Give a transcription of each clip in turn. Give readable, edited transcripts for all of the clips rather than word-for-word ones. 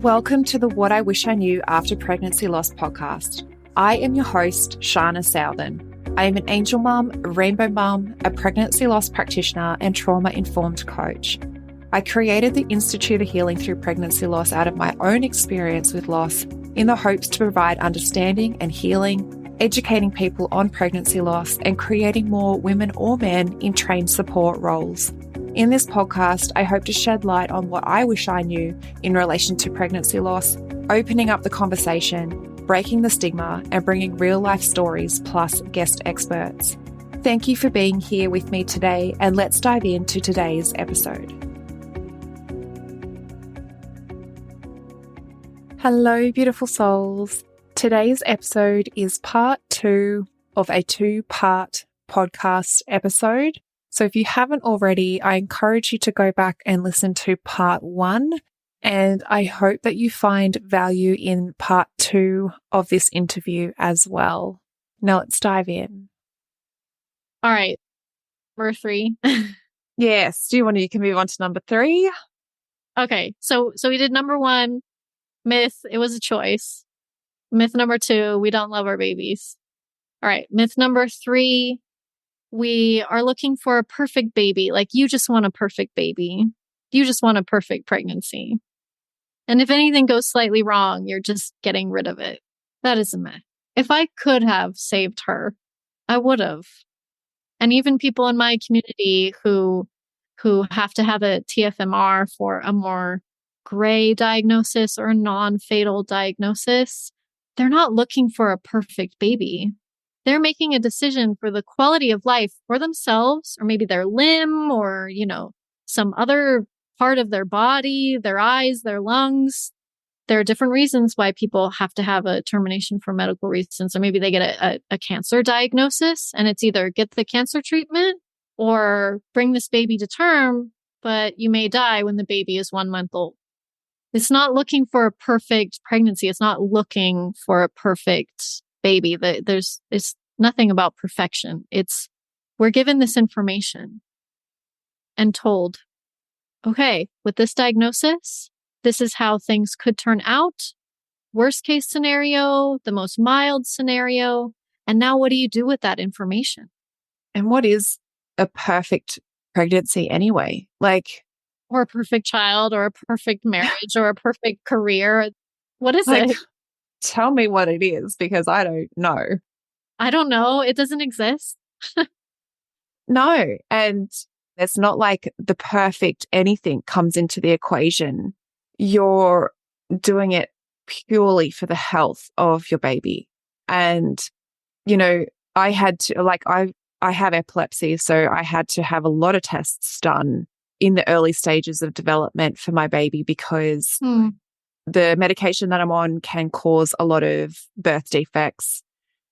Welcome to the What I Wish I Knew After Pregnancy Loss podcast. I am your host, Shana Southern. I am an angel mum, a rainbow mum, a pregnancy loss practitioner, and trauma-informed coach. I created the Institute of Healing Through Pregnancy Loss out of my own experience with loss in the hopes to provide understanding and healing, educating people on pregnancy loss, and creating more women or men in trained support roles. In this podcast, I hope to shed light on what I wish I knew in relation to pregnancy loss, opening up the conversation, breaking the stigma, and bringing real-life stories plus guest experts. Thank you for being here with me today, and let's dive into today's episode. Hello, beautiful souls. Today's episode is part 2 of a 2-part podcast episode. So if you haven't already, I encourage you to go back and listen to part 1. And I hope that you find value in part 2 of this interview as well. Now let's dive in. All right. Number 3. Yes. You can move on to number 3. Okay. So we did number 1, myth, it was a choice. Myth number 2, we don't love our babies. All right. Myth number 3, we are looking for a perfect baby. Like, you just want a perfect baby. You just want a perfect pregnancy. And if anything goes slightly wrong, you're just getting rid of it. That is a myth. If I could have saved her, I would have. And even people in my community who have to have a TFMR for a more gray diagnosis or a non-fatal diagnosis, they're not looking for a perfect baby. They're making a decision for the quality of life for themselves, or maybe their limb, or, some other part of their body, their eyes, their lungs. There are different reasons why people have to have a termination for medical reasons, or maybe they get a cancer diagnosis, and it's either get the cancer treatment or bring this baby to term, but you may die when the baby is 1 month old. It's not looking for a perfect pregnancy. It's not looking for a perfect baby. It's nothing about perfection. We're given this information and told, okay, with this diagnosis, this is how things could turn out. Worst case scenario, the most mild scenario. And now what do you do with that information? And what is a perfect pregnancy anyway? Or a perfect child, or a perfect marriage, or a perfect career. What is it? Tell me what it is, because I don't know. I don't know. It doesn't exist. No. And it's not like the perfect anything comes into the equation. You're doing it purely for the health of your baby. And, I had to, I have epilepsy, so I had to have a lot of tests done in the early stages of development for my baby, because the medication that I'm on can cause a lot of birth defects.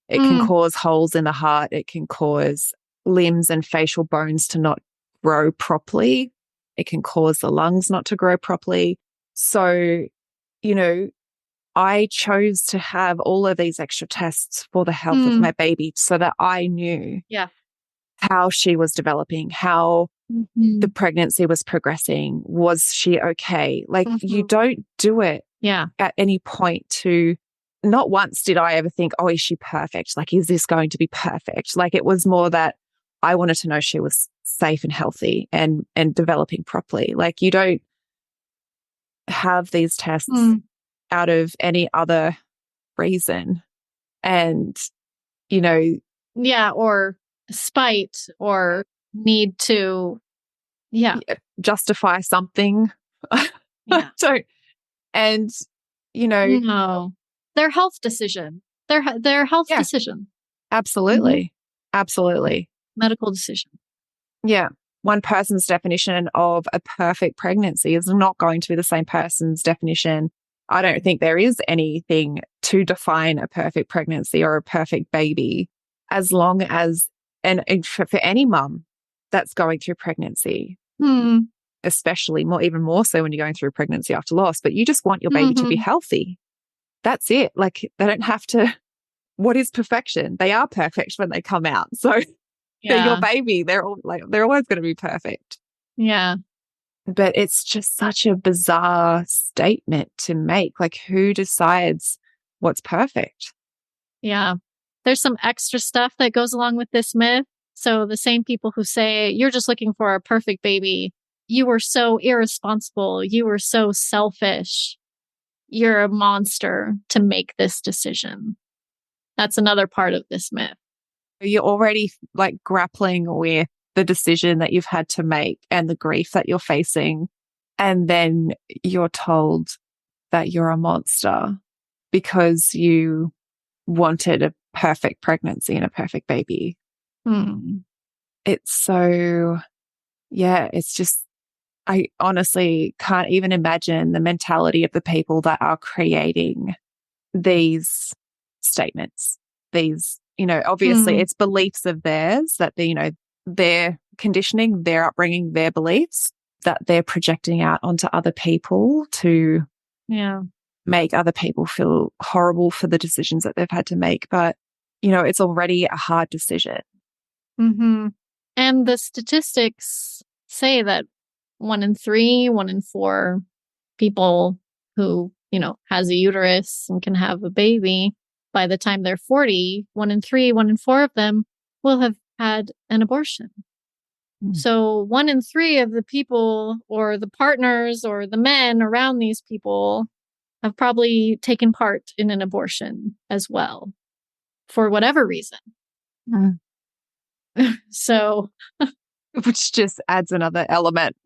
It can cause holes in the heart. It can cause limbs and facial bones to not grow properly. It can cause the lungs not to grow properly. So, I chose to have all of these extra tests for the health of my baby, so that I knew how she was developing, how the pregnancy was progressing. Was she okay? You don't do it at any point to, not once did I ever think, oh, is she perfect? Is this going to be perfect? It was more that I wanted to know she was safe and healthy and developing properly. You don't have these tests out of any other reason. And, or spite, or need to justify something. Don't. And, no, their health decision, their health decision. Absolutely. Absolutely. Medical decision. Yeah. One person's definition of a perfect pregnancy is not going to be the same person's definition. I don't think there is anything to define a perfect pregnancy or a perfect baby, as long as, and for any mum that's going through pregnancy, especially even more so when you're going through pregnancy after loss, but you just want your baby to be healthy. That's it. They don't have to, what is perfection? They are perfect when they come out. So they're your baby. They're always going to be perfect. Yeah. But it's just such a bizarre statement to make. Like, who decides what's perfect? Yeah. There's some extra stuff that goes along with this myth. So the same people who say, you're just looking for a perfect baby, you were so irresponsible, you were so selfish, you're a monster to make this decision. That's another part of this myth. You're already like grappling with the decision that you've had to make and the grief that you're facing. And then you're told that you're a monster because you wanted a perfect pregnancy and a perfect baby. It's so, yeah, it's just, I honestly can't even imagine the mentality of the people that are creating these statements. These, obviously it's beliefs of theirs that their conditioning, their upbringing, their beliefs that they're projecting out onto other people to make other people feel horrible for the decisions that they've had to make. But, it's already a hard decision. And the statistics say that 1 in 3, 1 in 4 people who, has a uterus and can have a baby, by the time they're 40, 1 in 3, 1 in 4 of them will have had an abortion. So 1 in 3 of the people or the partners or the men around these people have probably taken part in an abortion as well, for whatever reason. So, which just adds another element.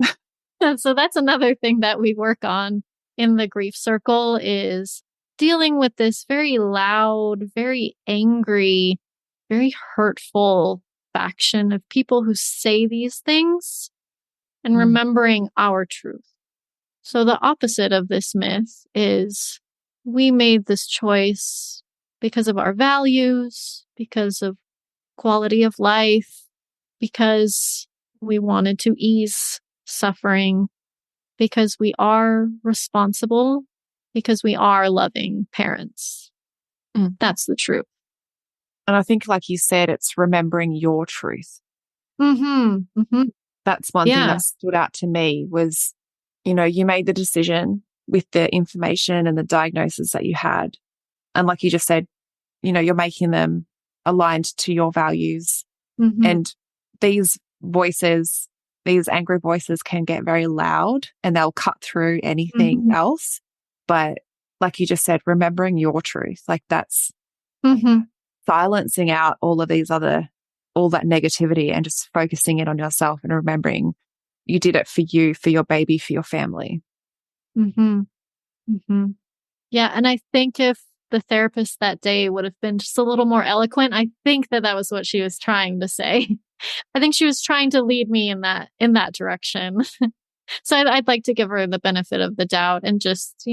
So that's another thing that we work on in the grief circle is dealing with this very loud, very angry, very hurtful faction of people who say these things and remembering our truth. So the opposite of this myth is we made this choice because of our values, because of quality of life, because we wanted to ease suffering, because we are responsible, because we are loving parents. That's the truth. And I think, like you said, it's remembering your truth. That's one thing that stood out to me was, you made the decision with the information and the diagnosis that you had. And like you just said, you're making them aligned to your values. And these voices, these angry voices can get very loud and they'll cut through anything else. But like you just said, remembering your truth, like that's silencing out all of these all that negativity and just focusing it on yourself and remembering you did it for you, for your baby, for your family. Yeah. And I think if the therapist that day would have been just a little more eloquent, I think that was what she was trying to say. I think she was trying to lead me in that direction. So I'd like to give her the benefit of the doubt and just,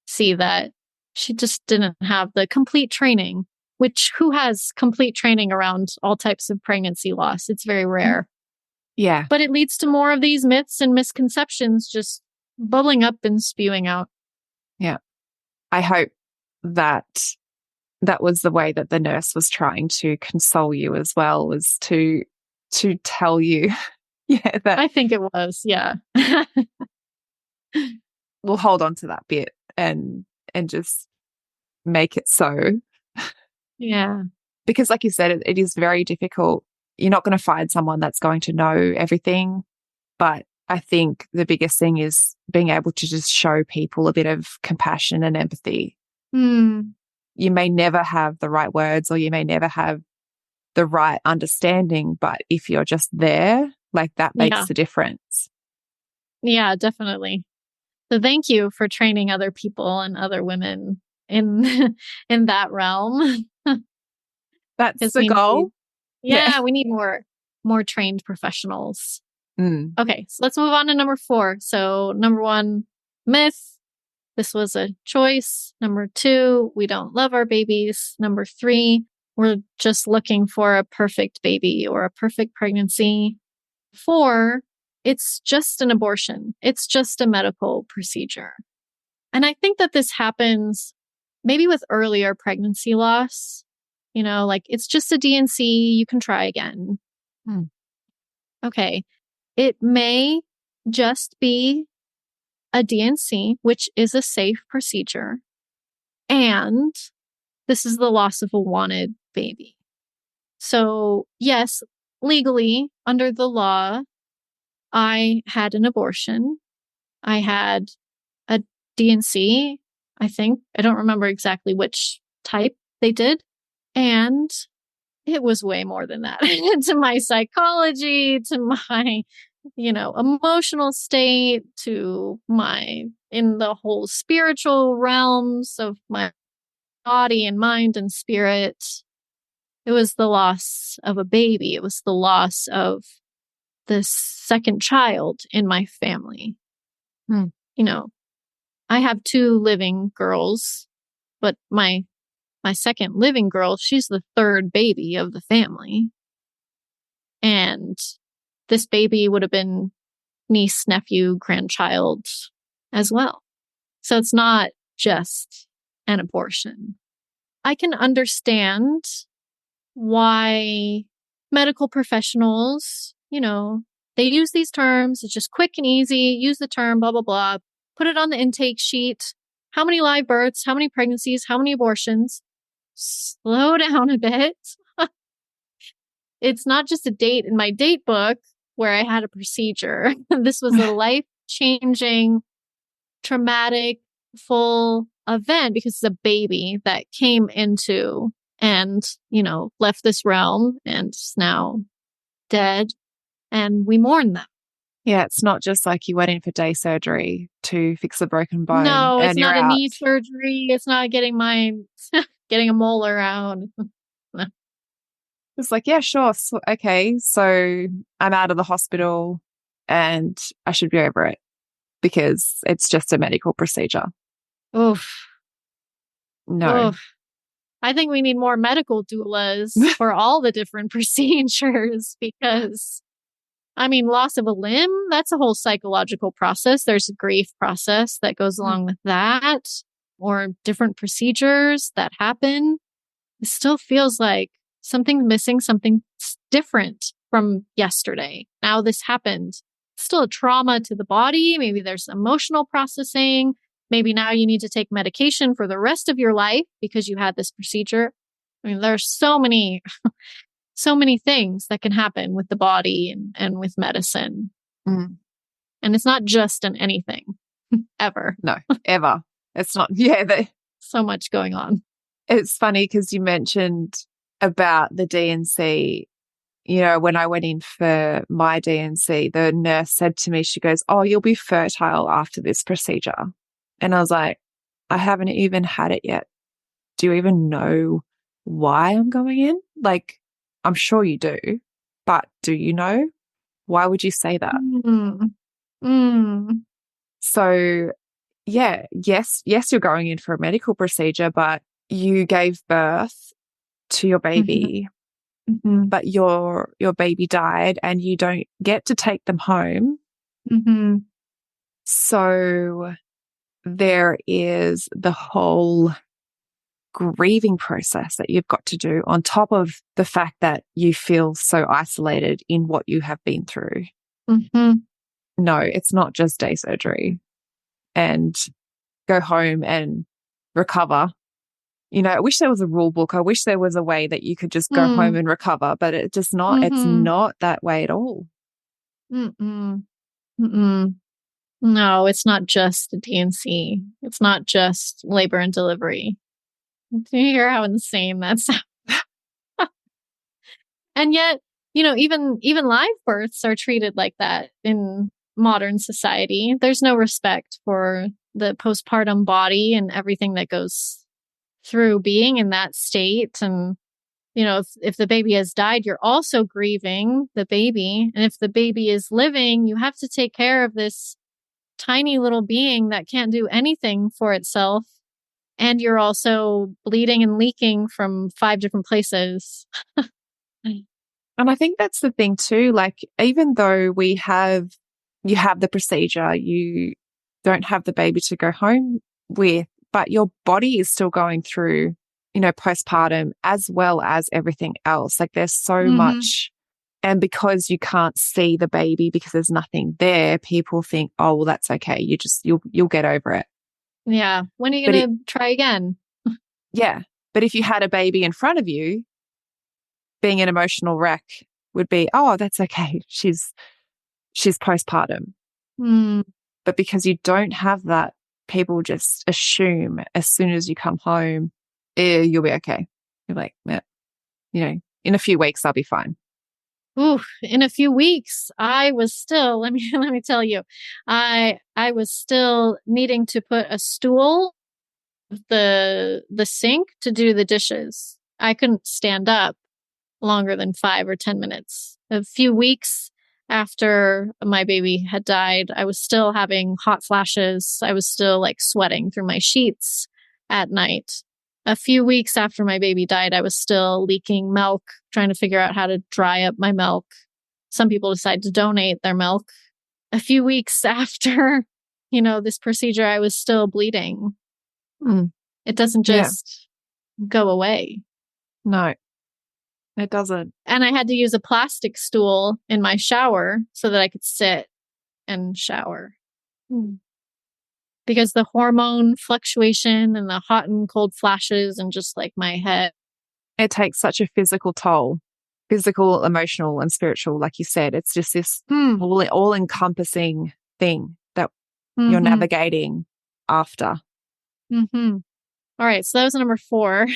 see that she just didn't have the complete training, which who has complete training around all types of pregnancy loss? It's very rare. Yeah. But it leads to more of these myths and misconceptions just bubbling up and spewing out. Yeah. I hope that was the way that the nurse was trying to console you as well, was to tell you, that I think it was, yeah. We'll hold on to that bit and just make it so. Yeah. Because like you said, it is very difficult. You're not going to find someone that's going to know everything. But I think the biggest thing is being able to just show people a bit of compassion and empathy. You may never have the right words or you may never have the right understanding, but if you're just there, like that makes the difference. Yeah, definitely. So thank you for training other people and other women in in that realm. That's the goal. We need more trained professionals. Okay, so let's move on to number 4. So number 1, myth. This was a choice. Number 2, we don't love our babies. Number 3, we're just looking for a perfect baby or a perfect pregnancy. 4, it's just an abortion. It's just a medical procedure. And I think that this happens maybe with earlier pregnancy loss. Like it's just a D&C, you can try again. Okay. It may just be a D&C, which is a safe procedure. And this is the loss of a wanted baby. So, yes, legally, under the law, I had an abortion. I had a D&C, I think. I don't remember exactly which type they did. And it was way more than that. To my psychology, to my, emotional state, to my, in the whole spiritual realms of my body and mind and spirit. It was the loss of a baby. It was the loss of the second child in my family. I have 2 living girls, but my second living girl, she's the third baby of the family. And this baby would have been niece, nephew, grandchild as well. So it's not just an abortion. I can understand why medical professionals, they use these terms. It's just quick and easy. Use the term, blah, blah, blah. Put it on the intake sheet. How many live births? How many pregnancies? How many abortions? Slow down a bit. It's not just a date in my date book where I had a procedure. This was a life-changing, traumatic, full event because it's a baby that came into and, left this realm and is now dead. And we mourn them. Yeah, it's not just like you went in for day surgery to fix a broken bone. No, and it's you're not a out. knee surgery. It's not getting getting a molar out. No. It's like, yeah, sure. So, okay, so I'm out of the hospital and I should be over it because it's just a medical procedure. Oof. No. Oof. I think we need more medical doulas for all the different procedures because, loss of a limb, that's a whole psychological process. There's a grief process that goes along with that, or different procedures that happen. It still feels like something's missing, something different from yesterday. Now this happened. Still a trauma to the body. Maybe there's emotional processing. Maybe now you need to take medication for the rest of your life because you had this procedure. There's so many things that can happen with the body and with medicine. And it's not just an anything, ever. No, ever. It's not. Yeah. So much going on. It's funny because you mentioned about the D&C. When I went in for my D&C, the nurse said to me, she goes, "Oh, you'll be fertile after this procedure." And I was like, I haven't even had it yet. Do you even know why I'm going in? Like, I'm sure you do, but do you know? Why would you say that? So, yeah, yes, you're going in for a medical procedure, but you gave birth to your baby, but your baby died and you don't get to take them home. So there is the whole grieving process that you've got to do on top of the fact that you feel so isolated in what you have been through. No, it's not just day surgery and go home and recover. I wish there was a rule book. I wish there was a way that you could just go home and recover, but it's just not. It's not that way at all. No, it's not just a D&C. It's not just labor and delivery. Do you hear how insane that sounds? And yet, even live births are treated like that in modern society. There's no respect for the postpartum body and everything that goes through being in that state. And, if the baby has died, you're also grieving the baby. And if the baby is living, you have to take care of this tiny little being that can't do anything for itself. And you're also bleeding and leaking from 5 different places. And I think that's the thing too. Like, even though you have the procedure, you don't have the baby to go home with, but your body is still going through, postpartum as well as everything else. Like, there's so much And because you can't see the baby because there's nothing there, people think, oh, well, that's okay. You'll get over it. Yeah. When are you But going to try again? yeah. But if you had a baby in front of you, being an emotional wreck would be, oh, that's okay. She's postpartum. Hmm. But because you don't have that, people just assume as soon as you come home, you'll be okay. You're like, yeah, in a few weeks, I'll be fine. Ooh, in a few weeks, I was still, let me tell you, I was still needing to put a stool the sink to do the dishes. I couldn't stand up longer than 5 or 10 minutes. A few weeks after my baby had died, I was still having hot flashes. I was still like sweating through my sheets at night. A few weeks after my baby died, I was still leaking milk, trying to figure out how to dry up my milk. Some people decide to donate their milk. A few weeks after, this procedure, I was still bleeding. Mm. It doesn't Yeah. just go away. No, it doesn't. And I had to use a plastic stool in my shower so that I could sit and shower. Because the hormone fluctuation and the hot and cold flashes and just like my head. It takes such a physical toll, physical, emotional, and spiritual. Like you said, it's just this all encompassing thing that you're navigating after. All right. So that was number 4.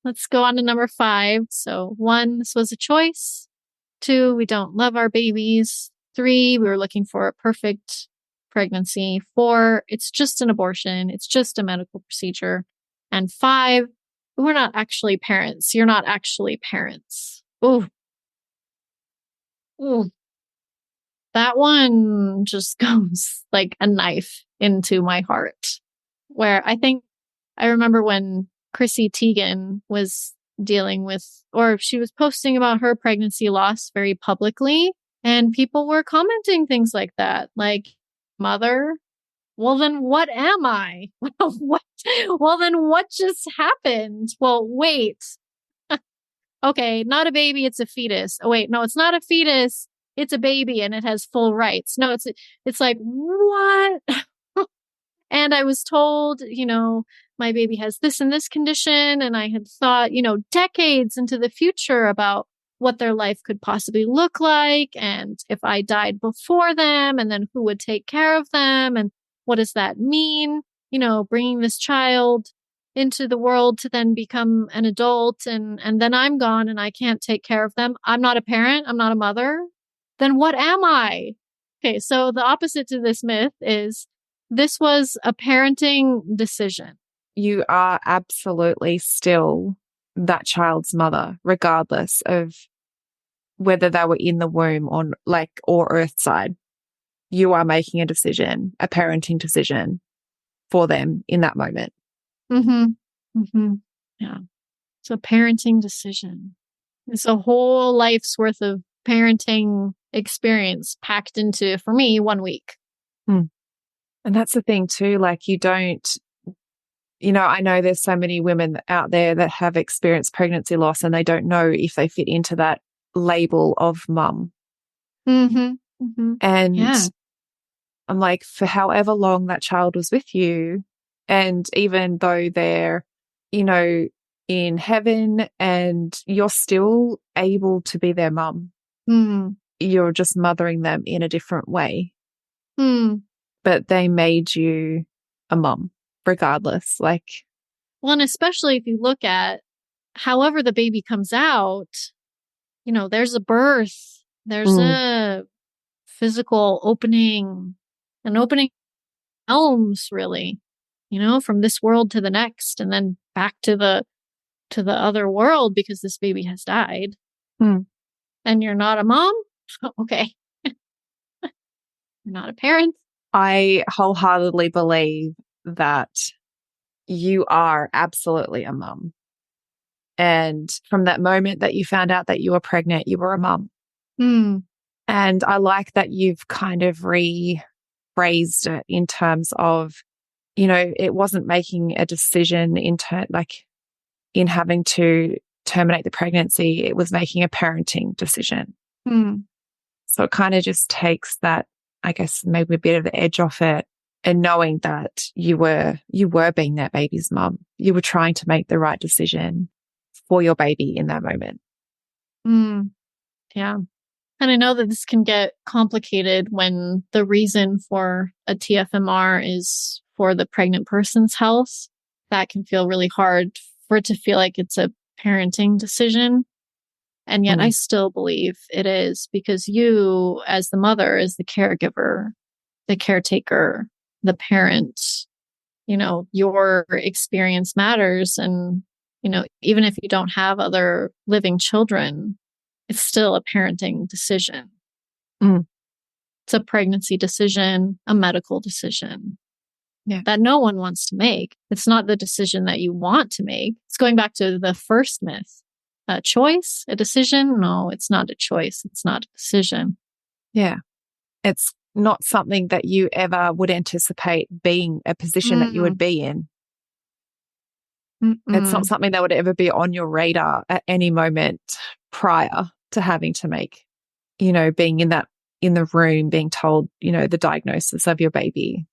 Let's go on to number 5. So 1, this was a choice. 2, we don't love our babies. 3, we were looking for a perfect pregnancy. 4, it's just an abortion. It's just a medical procedure. And 5, we're not actually parents. You're not actually parents. Ooh. That one just goes like a knife into my heart. Where I remember when Chrissy Teigen was dealing with, or she was posting about her pregnancy loss very publicly, and people were commenting things like that, like, mother, well, then what am I? Well, then what just happened? Well, wait. Okay, not a baby, it's a fetus. Oh, wait, no, it's not a fetus. It's a baby and it has full rights. No, it's like, what? And I was told, my baby has this and this condition. And I had thought, decades into the future about what their life could possibly look like. And if I died before them, and then who would take care of them? And what does that mean? Bringing this child into the world to then become an adult, and then I'm gone and I can't take care of them. I'm not a parent. I'm not a mother. Then what am I? Okay. So the opposite to this myth is, this was a parenting decision. You are absolutely still that child's mother, regardless of whether they were in the womb or earthside. You are making a decision, a parenting decision for them in that moment. Yeah. It's a parenting decision. It's a whole life's worth of parenting experience packed into, for me, 1 week. And that's the thing too, like you don't, I know there's so many women out there that have experienced pregnancy loss and they don't know if they fit into that label of mum. And I'm like, for however long that child was with you, and even though they're, in heaven and you're still able to be their mum, you're just mothering them in a different way. But they made you a mum regardless. Well, and especially if you look at however the baby comes out, there's a birth, there's a physical opening, an opening realms, really, from this world to the next, and then back to the other world because this baby has died. And you're not a mom? Okay. You're not a parent. I wholeheartedly believe that you are absolutely a mum. And from that moment that you found out that you were pregnant, you were a mum. And I like that you've kind of rephrased it in terms of, it wasn't making a decision in having to terminate the pregnancy. It was making a parenting decision. Mm. So it kind of just takes that, I guess, maybe a bit of the edge off it, and knowing that you were being that baby's mum. You were trying to make the right decision for your baby in that moment. Mm. Yeah. And I know that this can get complicated when the reason for a TFMR is for the pregnant person's health. That can feel really hard for it to feel like it's a parenting decision. And yet I still believe it is, because you, as the mother, as the caregiver, the caretaker, the parent, your experience matters. And, even if you don't have other living children, it's still a parenting decision. Mm. It's a pregnancy decision, a medical decision. Yeah. That no one wants to make. It's not the decision that you want to make. It's going back to the first myth. A choice, a decision? No, it's not a choice. It's not a decision. Yeah. It's not something that you ever would anticipate being a position that you would be in. It's not something that would ever be on your radar at any moment prior to having to make, being in the room, being told, the diagnosis of your baby.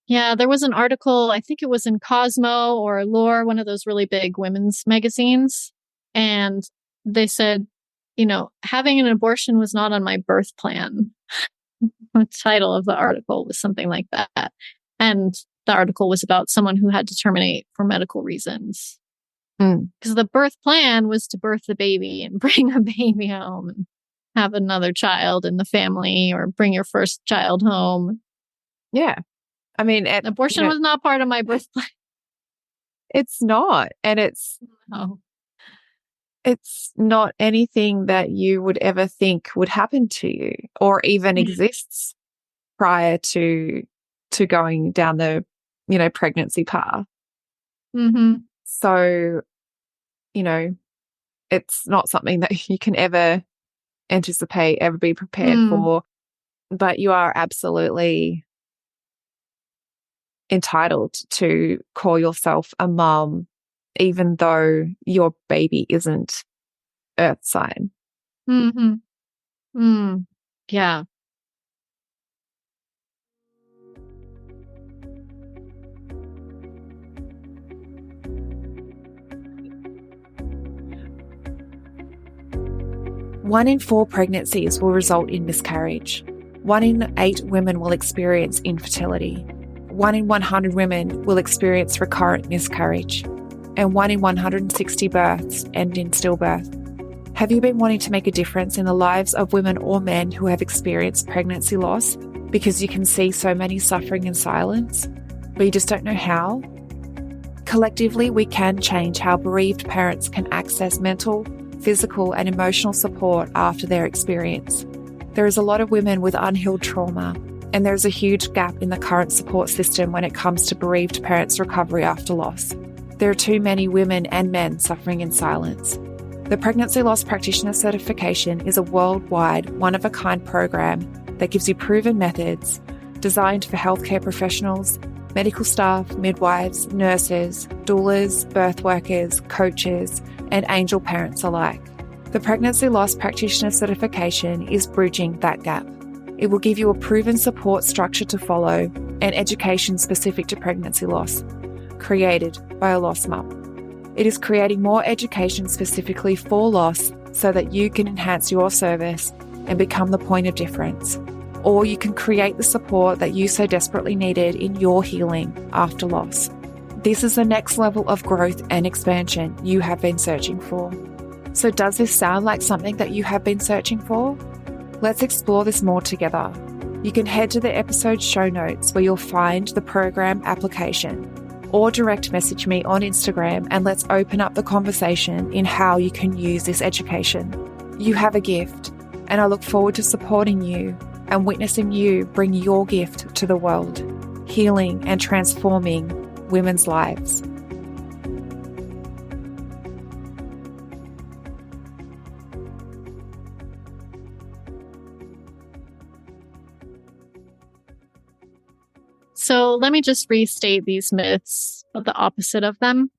Yeah, there was an article, I think it was in Cosmo or Lore, one of those really big women's magazines. And they said, having an abortion was not on my birth plan. The title of the article was something like that. And the article was about someone who had to terminate for medical reasons. Because the birth plan was to birth the baby and bring a baby home and have another child in the family, or bring your first child home. Yeah. I mean, abortion was not part of my birth plan. It's not. And it's not anything that you would ever think would happen to you, or even exists prior to going down the, pregnancy path. So, it's not something that you can ever anticipate, ever be prepared for. But you are absolutely entitled to call yourself a mum, even though your baby isn't earth sign. Yeah. One in 4 pregnancies will result in miscarriage. 1 in 8 women will experience infertility. 1 in 100 women will experience recurrent miscarriage. And 1 in 160 births end in stillbirth. Have you been wanting to make a difference in the lives of women or men who have experienced pregnancy loss because you can see so many suffering in silence, but you just don't know how? Collectively, we can change how bereaved parents can access mental, physical, and emotional support after their experience. There is a lot of women with unhealed trauma, and there is a huge gap in the current support system when it comes to bereaved parents' recovery after loss. There are too many women and men suffering in silence. The Pregnancy Loss Practitioner Certification is a worldwide, one-of-a-kind program that gives you proven methods designed for healthcare professionals, medical staff, midwives, nurses, doulas, birth workers, coaches, and angel parents alike. The Pregnancy Loss Practitioner Certification is bridging that gap. It will give you a proven support structure to follow and education specific to pregnancy loss, created by a lost mum. It is creating more education specifically for loss so that you can enhance your service and become the point of difference. Or you can create the support that you so desperately needed in your healing after loss. This is the next level of growth and expansion you have been searching for. So does this sound like something that you have been searching for? Let's explore this more together. You can head to the episode show notes where you'll find the program application, or direct message me on Instagram and let's open up the conversation in how you can use this education. You have a gift, and I look forward to supporting you and witnessing you bring your gift to the world, healing and transforming women's lives. So let me just restate these myths, but the opposite of them.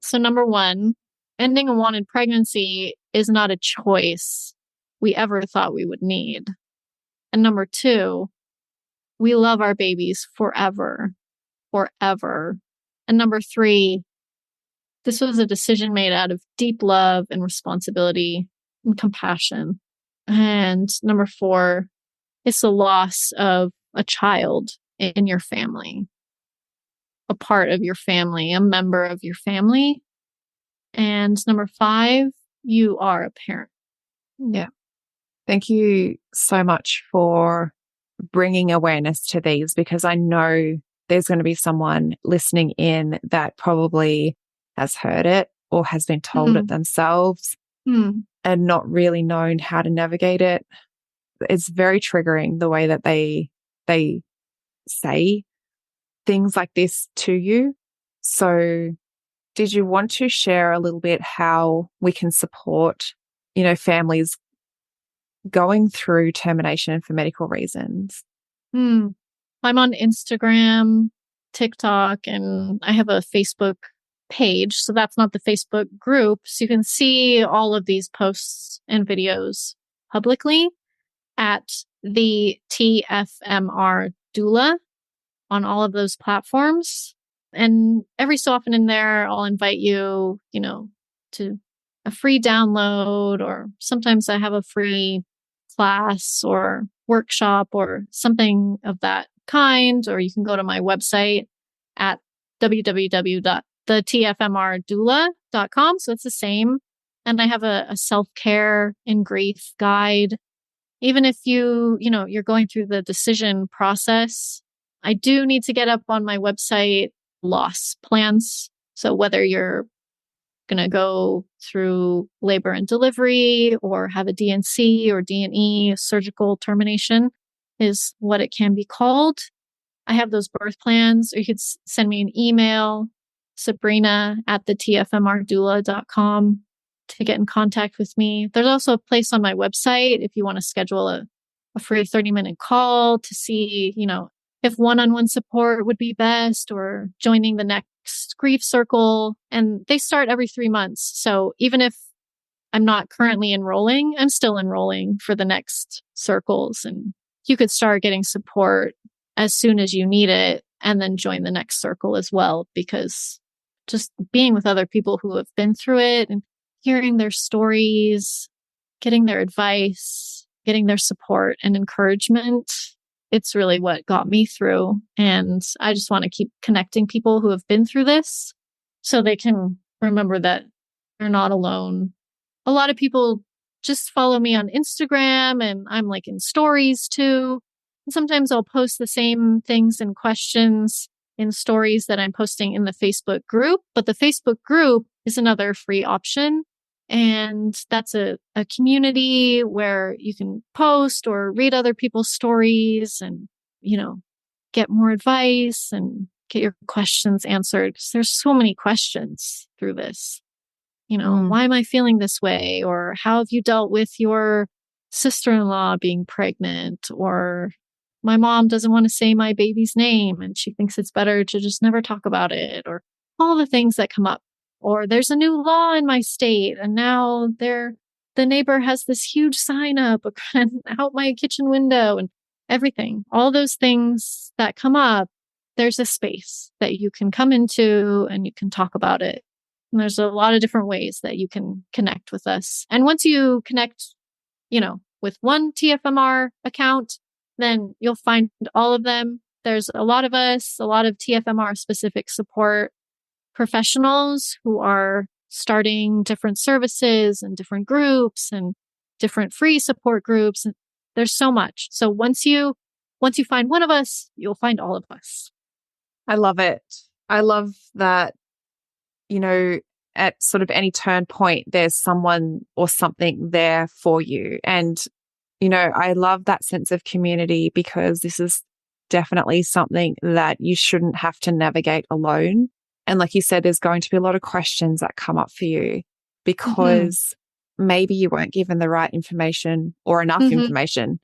So number 1, ending a wanted pregnancy is not a choice. we ever thought we would need. And number 2, we love our babies forever, forever. And number 3, this was a decision made out of deep love and responsibility and compassion. And number 4, it's the loss of a child in your family, a part of your family, a member of your family. And number 5, you are a parent. Yeah. Thank you so much for bringing awareness to these, because I know there's going to be someone listening in that probably has heard it or has been told it themselves and not really known how to navigate it. It's very triggering the way that they say things like this to you. So did you want to share a little bit how we can support, families going through termination for medical reasons? I'm on Instagram, TikTok, and I have a Facebook page. So that's not the Facebook group. So you can see all of these posts and videos publicly at the TFMR doula on all of those platforms. And every so often in there, I'll invite you, to a free download, or sometimes I have a free class or workshop or something of that kind. Or you can go to my website at www.thetfmrdoula.com. So it's the same. And I have a self-care and grief guide. Even if you're going through the decision process, I do need to get up on my website loss plans. So whether you're going to go through labor and delivery or have a DNC or DNE, surgical termination is what it can be called. I have those birth plans, or you could send me an email, Sabrina at thetfmrdoula.com, to get in contact with me. There's also a place on my website if you want to schedule a free 30-minute call to see, if one-on-one support would be best, or joining the next grief circle. And they start every 3 months. So even if I'm not currently enrolling, I'm still enrolling for the next circles. And you could start getting support as soon as you need it, and then join the next circle as well, because just being with other people who have been through it and hearing their stories, getting their advice, getting their support and encouragement, it's really what got me through. And I just want to keep connecting people who have been through this so they can remember that they're not alone. A lot of people just follow me on Instagram, and I'm like in stories too. And sometimes I'll post the same things and questions in stories that I'm posting in the Facebook group. But the Facebook group is another free option. And that's a community where you can post or read other people's stories and, get more advice and get your questions answered. 'Cause there's so many questions through this. Why am I feeling this way? Or how have you dealt with your sister-in-law being pregnant? Or my mom doesn't want to say my baby's name and she thinks it's better to just never talk about it, or all the things that come up. Or there's a new law in my state, and now the neighbor has this huge sign up out my kitchen window, and everything. All those things that come up, there's a space that you can come into and you can talk about it. And there's a lot of different ways that you can connect with us. And once you connect, with one TFMR account, then you'll find all of them. There's a lot of us, a lot of TFMR specific support professionals who are starting different services and different groups and different free support groups. And there's so much. So once you find one of us, you'll find all of us. I love it. I love that, at sort of any turn point, there's someone or something there for you. And, I love that sense of community, because this is definitely something that you shouldn't have to navigate alone. And like you said, there's going to be a lot of questions that come up for you because maybe you weren't given the right information or enough information.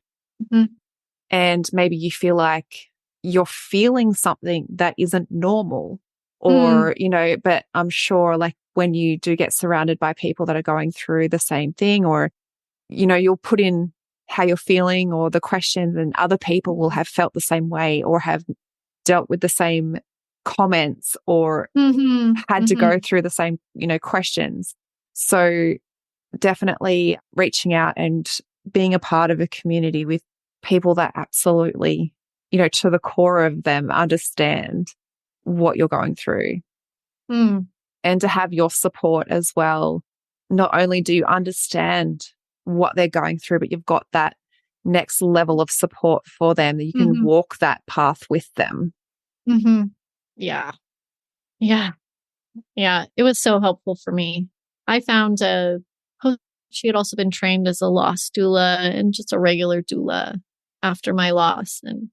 And maybe you feel like you're feeling something that isn't normal, or, but I'm sure like when you do get surrounded by people that are going through the same thing, or you'll put in how you're feeling or the questions, and other people will have felt the same way or have dealt with the same comments or had to go through the same, questions. So definitely reaching out and being a part of a community with people that absolutely, to the core of them understand what you're going through. And to have your support as well. Not only do you understand what they're going through, but you've got that next level of support for them that you can walk that path with them. Yeah. Yeah. Yeah. It was so helpful for me. I found she had also been trained as a loss doula and just a regular doula after my loss. And,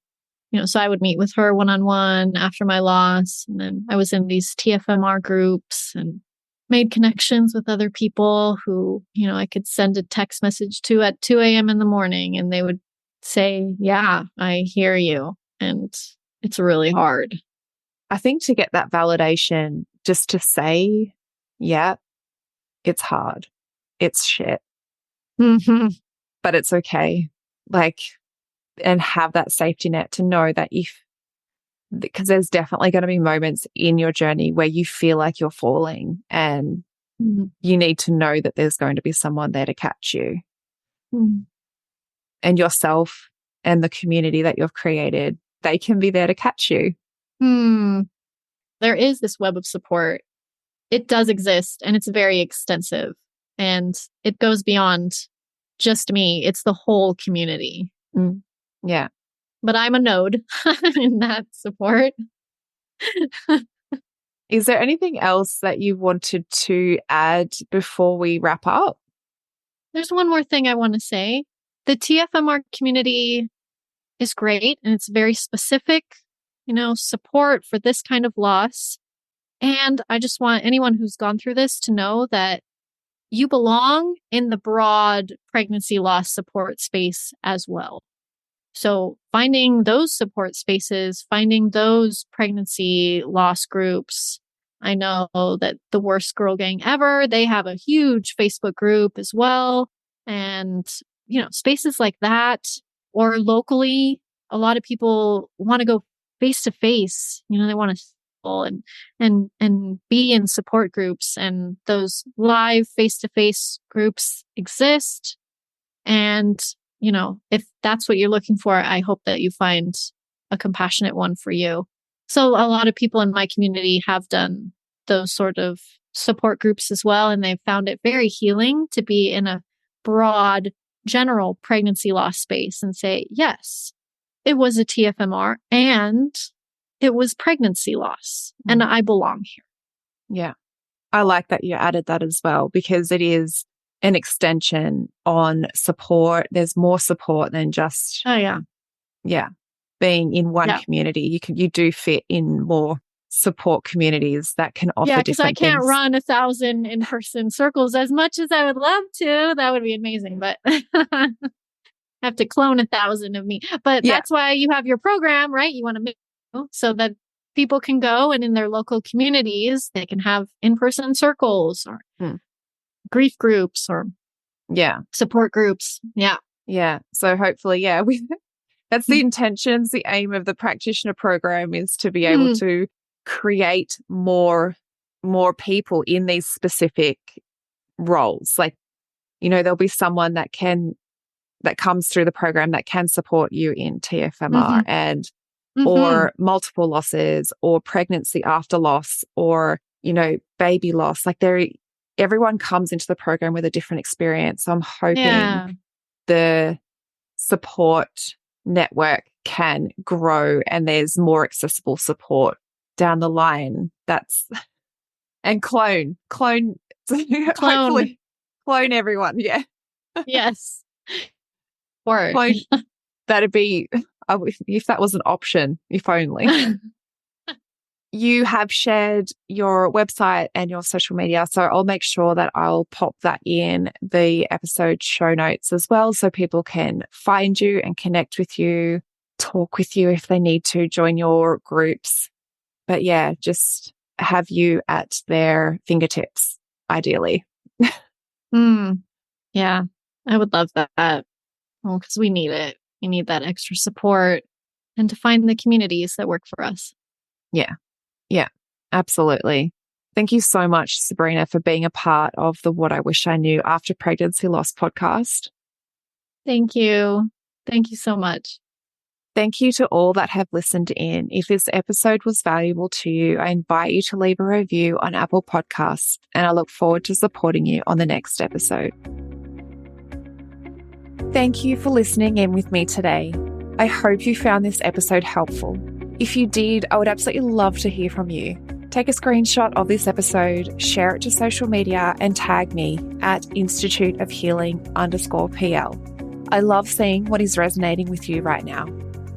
so I would meet with her one-on-one after my loss. And then I was in these TFMR groups and made connections with other people who, I could send a text message to at 2 a.m. in the morning, and they would say, yeah, I hear you. And it's really hard. I think to get that validation, just to say, yeah, it's hard. It's shit. But it's okay. And have that safety net to know that because there's definitely going to be moments in your journey where you feel like you're falling, and you need to know that there's going to be someone there to catch you. And yourself and the community that you've created, they can be there to catch you. There is this web of support. It does exist, and it's very extensive, and it goes beyond just me. It's the whole community. Yeah. But I'm a node in that support. Is there anything else that you wanted to add before we wrap up? There's one more thing I want to say. The TFMR community is great, and it's very specific, support for this kind of loss. And I just want anyone who's gone through this to know that you belong in the broad pregnancy loss support space as well. So finding those support spaces, finding those pregnancy loss groups. I know that the Worst Girl Gang Ever, they have a huge Facebook group as well. And, spaces like that, or locally, a lot of people want to go face to face. They want to and be in support groups, and those live face to face groups exist. And if that's what you're looking for, I hope that you find a compassionate one for you. So a lot of people in my community have done those sort of support groups as well, and they've found it very healing to be in a broad, general pregnancy loss space and say, yes, it was a TFMR and it was pregnancy loss, and I belong here. Yeah. I like that you added that as well, because it is an extension on support. There's more support than just being in one community. You do fit in more support communities that can offer different things. Yeah, because I can't run 1,000 in-person circles as much as I would love to. That would be amazing, but I have to clone 1,000 of me. But that's why you have your program, right? You want to make so that people can go, and in their local communities, they can have in-person circles or grief groups or support groups. Yeah. So hopefully, that's the intentions. The aim of the practitioner program is to be able to create more people in these specific roles. There'll be someone that comes through the program that can support you in TFMR and or multiple losses or pregnancy after loss or, baby loss. Everyone comes into the program with a different experience. So I'm hoping the support network can grow and there's more accessible support down the line. And clone. Hopefully clone everyone. Yeah. Yes. Or clone. That'd be, if that was an option, if only. You have shared your website and your social media, so I'll make sure that I'll pop that in the episode show notes as well, so people can find you and connect with you, talk with you if they need to, join your groups. But just have you at their fingertips, ideally. Yeah. I would love that. Well, because we need it. We need that extra support and to find the communities that work for us. Yeah. Yeah, absolutely. Thank you so much, Sabrina, for being a part of the What I Wish I Knew After Pregnancy Loss podcast. Thank you. Thank you so much. Thank you to all that have listened in. If this episode was valuable to you, I invite you to leave a review on Apple Podcasts, and I look forward to supporting you on the next episode. Thank you for listening in with me today. I hope you found this episode helpful. If you did, I would absolutely love to hear from you. Take a screenshot of this episode, share it to social media, and tag me at Institute of Healing_PL. I love seeing what is resonating with you right now.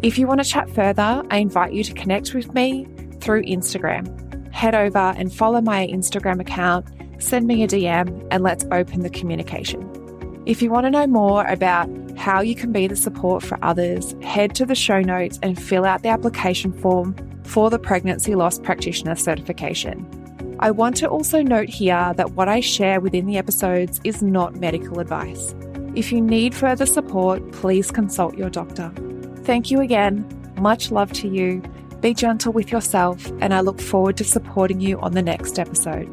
If you want to chat further, I invite you to connect with me through Instagram. Head over and follow my Instagram account, send me a DM, and let's open the communication. If you want to know more about how you can be the support for others, head to the show notes and fill out the application form for the Pregnancy Loss Practitioner certification. I want to also note here that what I share within the episodes is not medical advice. If you need further support, please consult your doctor. Thank you again. Much love to you. Be gentle with yourself, and I look forward to supporting you on the next episode.